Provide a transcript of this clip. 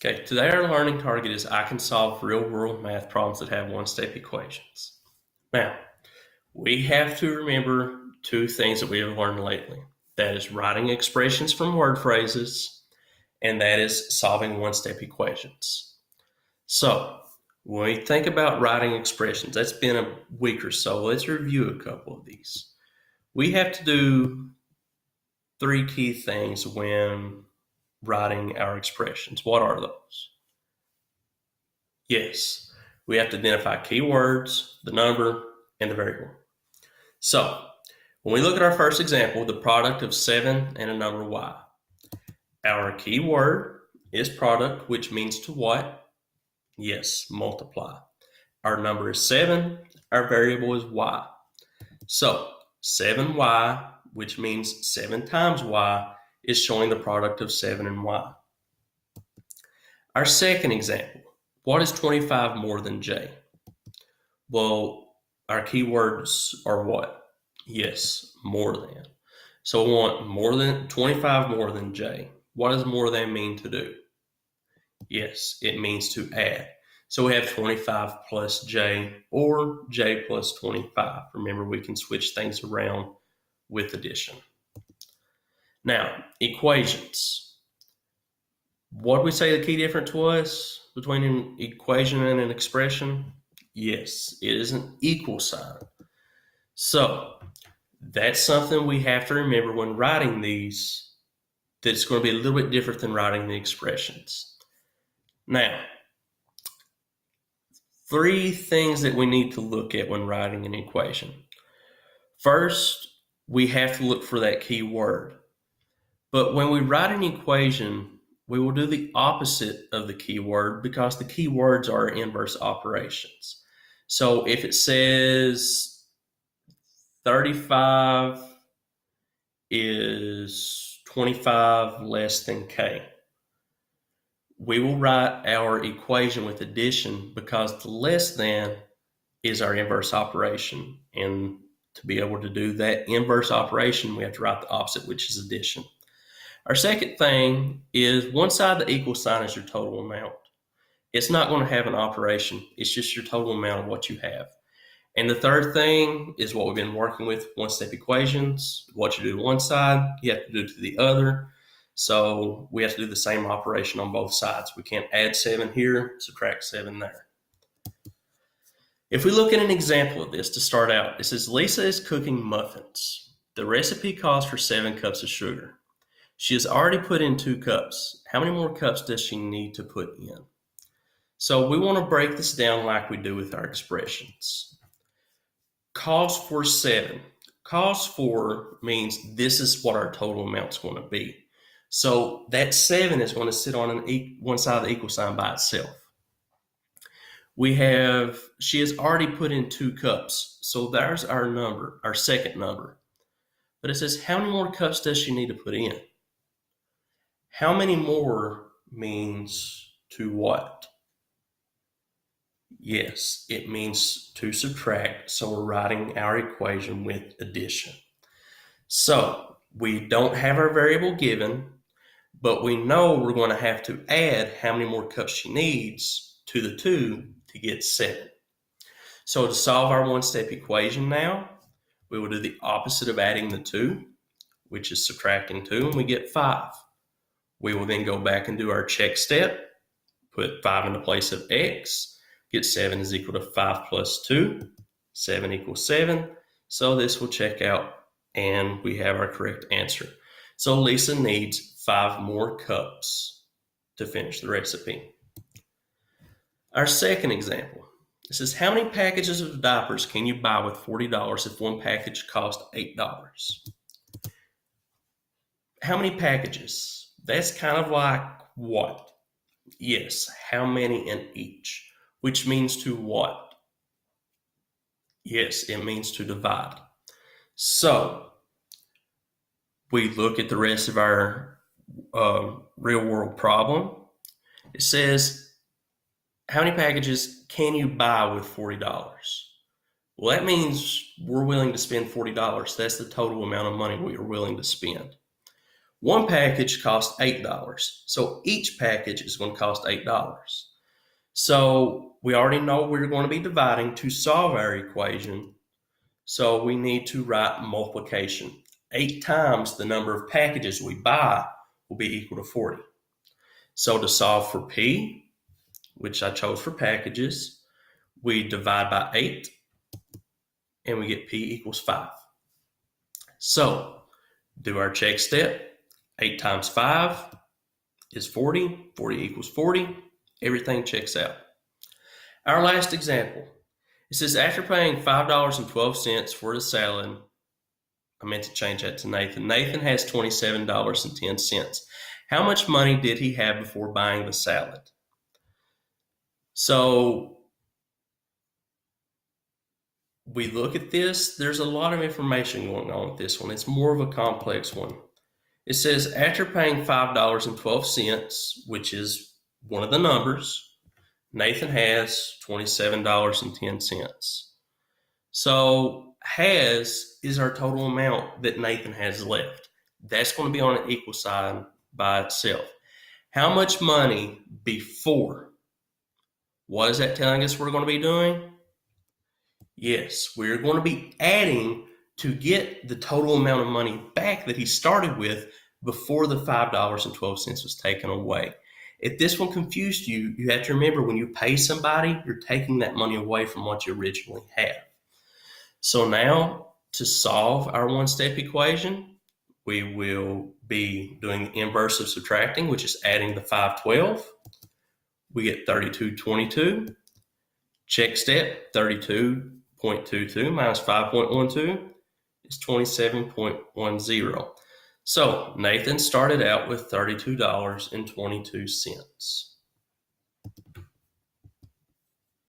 Okay, today our learning target is I can solve real-world math problems that have one-step equations. Now, we have to remember two things that we have learned lately. That is writing expressions from word phrases, and that is solving one-step equations. So, when we think about writing expressions, that's been a week or so. Let's review a couple of these. We have to do three key things when writing our expressions. What are those? Yes, we have to identify keywords, the number, and the variable. So, when we look at our first example, the product of 7 and a number y, our keyword is product, which means to what? Yes, multiply. Our number is 7, our variable is y. So, 7y, which means 7 times y, is showing the product of 7 and y. Our second example, what is 25 more than j? Well, our keywords are what? Yes, more than. So we want more than 25 more than j. What does more than mean to do? Yes, it means to add. So we have 25 plus j or j plus 25. Remember, we can switch things around with addition. Now, equations. What did we say the key difference was between an equation and an expression? Yes, it is an equal sign. So that's something we have to remember when writing these, that it's going to be a little bit different than writing the expressions. Now, three things that we need to look at when writing an equation. First, we have to look for that key word. But when we write an equation, we will do the opposite of the keyword because the keywords are inverse operations. So if it says 35 is 25 less than k, we will write our equation with addition because the less than is our inverse operation. And to be able to do that inverse operation, we have to write the opposite, which is addition. Our second thing is one side of the equal sign is your total amount. It's not going to have an operation. It's just your total amount of what you have. And the third thing is what we've been working with, one-step equations. What you do to one side, you have to do to the other. So we have to do the same operation on both sides. We can't add 7 here, subtract 7 there. If we look at an example of this to start out, it says Lisa is cooking muffins. The recipe calls for 7 cups of sugar. She has already put in 2 cups. How many more cups does she need to put in? So we want to break this down like we do with our expressions. Calls for 7. Calls for means this is what our total amount is going to be. So that 7 is going to sit on one side of the equal sign by itself. We have, she has already put in 2 cups. So there's our number, our second number. But it says, how many more cups does she need to put in? How many more means to what? Yes, it means to subtract. So we're writing our equation with addition. So we don't have our variable given, but we know we're going to have to add how many more cups she needs to the 2 to get 7. So to solve our one-step equation now, we will do the opposite of adding the 2, which is subtracting 2, and we get 5. We will then go back and do our check step, put 5 in the place of x, get 7 is equal to 5 plus 2, 7 equals 7. So this will check out and we have our correct answer. So Lisa needs 5 more cups to finish the recipe. Our second example, it says, how many packages of diapers can you buy with $40 if one package costs $8? How many packages? That's kind of like what? Yes, how many in each? Which means to what? Yes, it means to divide. So we look at the rest of our real world problem. It says, how many packages can you buy with $40? Well, that means we're willing to spend $40. That's the total amount of money we are willing to spend. One package costs $8. So each package is going to cost $8. So we already know we're going to be dividing to solve our equation. So we need to write multiplication. 8 times the number of packages we buy will be equal to 40. So to solve for P, which I chose for packages, we divide by 8 and we get P equals 5. So do our check step. 8 times 5 is 40. 40 equals 40. Everything checks out. Our last example. It says after paying $5.12 for the salad, I meant to change that to Nathan. Nathan has $27.10. How much money did he have before buying the salad? So we look at this. There's a lot of information going on with this one. It's more of a complex one. It says after paying $5.12, which is one of the numbers, Nathan has $27.10. So has is our total amount that Nathan has left. That's going to be on an equal sign by itself. How much money before? What is that telling us we're going to be doing? Yes, we're going to be adding to get the total amount of money back that he started with before the $5.12 was taken away. If this one confused you, you have to remember when you pay somebody, you're taking that money away from what you originally have. So now to solve our one-step equation, we will be doing the inverse of subtracting, which is adding the 512. We get 3222. Check step, 32.22 minus 5.12 is 27.10. So Nathan started out with $32.22.